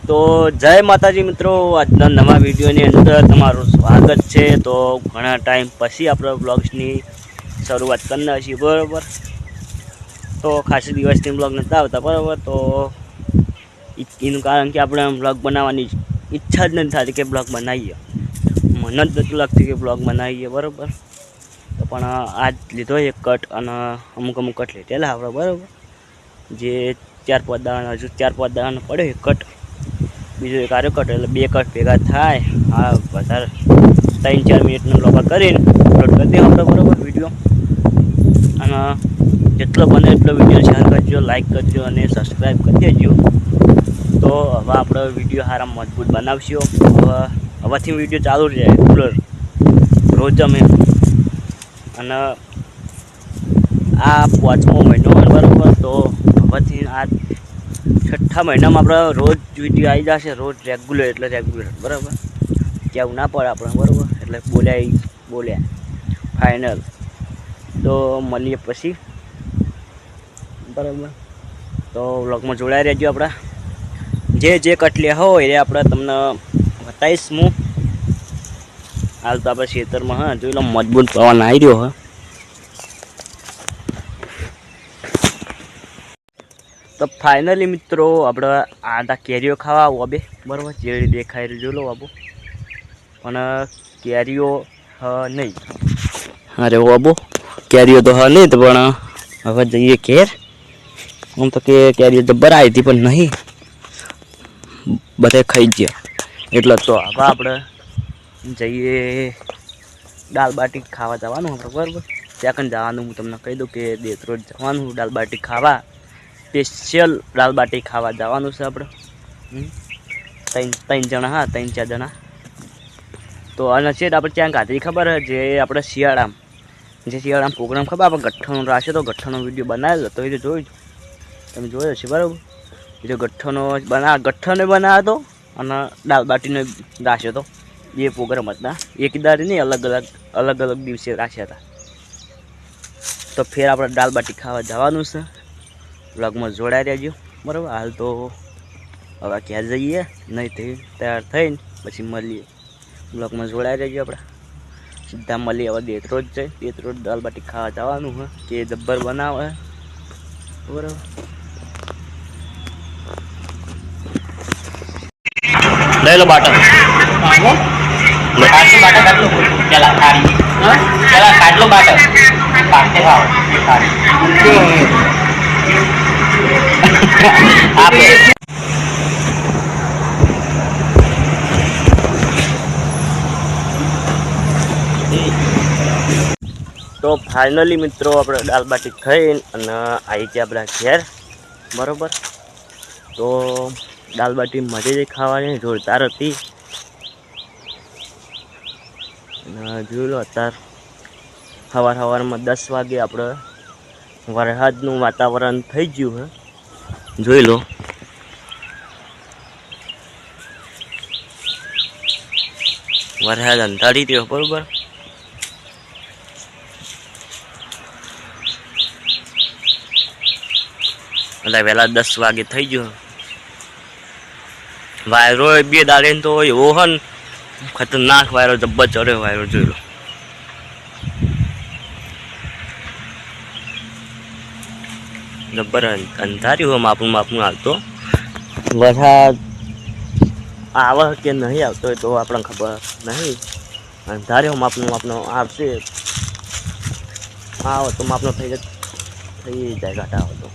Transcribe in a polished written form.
તો જય માતાજી મિત્રો, આજના નવા વિડીયોની અંદર તમારું સ્વાગત છે। તો ઘણા ટાઈમ પછી આપણે બ્લોગ્સની શરૂઆત કરનાર છીએ, બરાબર। તો ખાસી દિવસથી બ્લોગ નહોતા આવતા, બરાબર। તો એનું કારણ કે આપણે બ્લોગ બનાવવાની ઈચ્છા જ નથી થતી કે બ્લોગ બનાવીએ, મને જ નથી લાગતી કે બ્લોગ બનાવીએ, બરાબર। તો પણ આજ લીધો એક કટ અને અમુક કટ લીધેલા આપણે, બરાબર। જે 4-5 દાણા હજુ 4-5 દાણા પડ્યો એક કટ, બીજો એક આરો કટ, એટલે 2 કટ ભેગા થાય। હા, વધારે 3-4 મિનિટનો બ્લોગ કરીને અપલોડ કરી દઈએ આપણે, બરાબર વિડીયો। અને જેટલો બને એટલો વિડીયો શેર કરજો, લાઈક કરજો અને સબસ્ક્રાઈબ કરી દેજો। તો હવે આપણે વિડીયો સારા મજબૂત બનાવશો। હવેથી વિડીયો ચાલુ રહે રેગ્યુલર, રોજ અમે। અને આ 5મો મહિનો, બરાબર। તો હવેથી આ 6ઠ્ઠા મહિનામાં આપણે રોજ વિડીયો આવી જશે, રોજ રેગ્યુલર, એટલે રેગ્યુલર, બરાબર। કેવું ના પડે આપણે, બરાબર। એટલે બોલ્યા ફાઇનલ। તો મળીએ પછી, બરાબર। તો વ્લોગમાં જોડાઈ રહેજો। આપણા જે કટલિયા હોય એ આપણે તમને બતાવીશ હું। હાલ તો આપણે ખેતરમાં હા જોઈ લો, મજબૂત પવન આવી રહ્યો હોય। તો ફાઇનલી મિત્રો આપણે આડા કેરીઓ ખાવા આવો બે, બરાબર। જેડી દેખાય જોઈ લો બાબુ, પણ કેરીઓ નહીં, અરે બાબુ કેરીઓ તો નહીં, તો પણ હવે જઈએ ઘેર। આમ તો કે કેરીઓ જબ્બર આવી હતી, પણ નહીં, બધે ખાઈ ગયા। એટલે તો હવે આપણે જઈએ દાલ બાટી ખાવા જવાનું આપણે, બરાબર। ત્યાં જવાનું હું તમને કહી દઉં કે દેત્રોજ જવાનું દાલ બાટી ખાવા, સ્પેશિયલ દાલ બાટી ખાવા જવાનું છે આપણે। 3 જણા, હા 3-4 જણા। તો અને છે આપણે ત્યાં ગાધી ખબર છે, જે આપણે શિયાળામાં પ્રોગ્રામ ખબર આપણે ગઠ્ઠાનો રાખ્યો તો, ગઠ્ઠાનો વિડીયો બનાવેલો તો, એ તો જોયું, તમે જોયો છે, બરાબર। એ તો ગઠ્ઠાનો બનાવ્યો હતો અને દાલ બાટીનો રાખ્યો હતો, બે પ્રોગ્રામ હતા, એક દાડી નહીં, અલગ અલગ દિવસે રાખ્યા હતા। તો ફેર આપણે દાલ બાટી ખાવા જવાનું છે, વ્લોગમાં જોડાઈ રહેજો, બરાબર। હાલ તો હવે ઘેર જઈએ, નહીં થઈ તૈયાર થઈને પછી મળીએ, બ્લોગમાં જોડાઈ રહેજો। આપણે સીધા મળીએ હવે દેત્રોજ જઈ, દેત્રોજ દાલ બાટી ખાવા જવાનું હોય કે જબ્બર બનાવે, બરાબર। લઈ લો બાટર, કાટલો બાટર તો ફાઇનલી મિત્રો આપણે દાલ બાટી ખાઈને અને આવી ગયા આપણા ઘેર, બરાબર। તો દાલ બાટી મજે ખાવાની જોરદાર હતી। જોઈ લો અત્યારે સવારમાં 10 વાગે આપણે વરસાદનું વાતાવરણ થઈ ગયું છે, જોઈ લો। વરસાદ અંધારી રહ્યો, બરાબર। એટલે વહેલા 10 વાગે થઈ ગયો। વાયરો 2 દાડે તો એવો હન ખતરનાક વાયરો, જબ્બર ચડ્યો વાયરો, જોઈ લો। જબ્બર અંધાર્યું હોય, માપનું હાલતો વરસાદ આવે કે નહીં આવતો હોય તો આપણને ખબર નહીં। અંધાર્યો માપનો આવશે, આવે તો માપનો થઈ જાય ઘાટા આવે તો,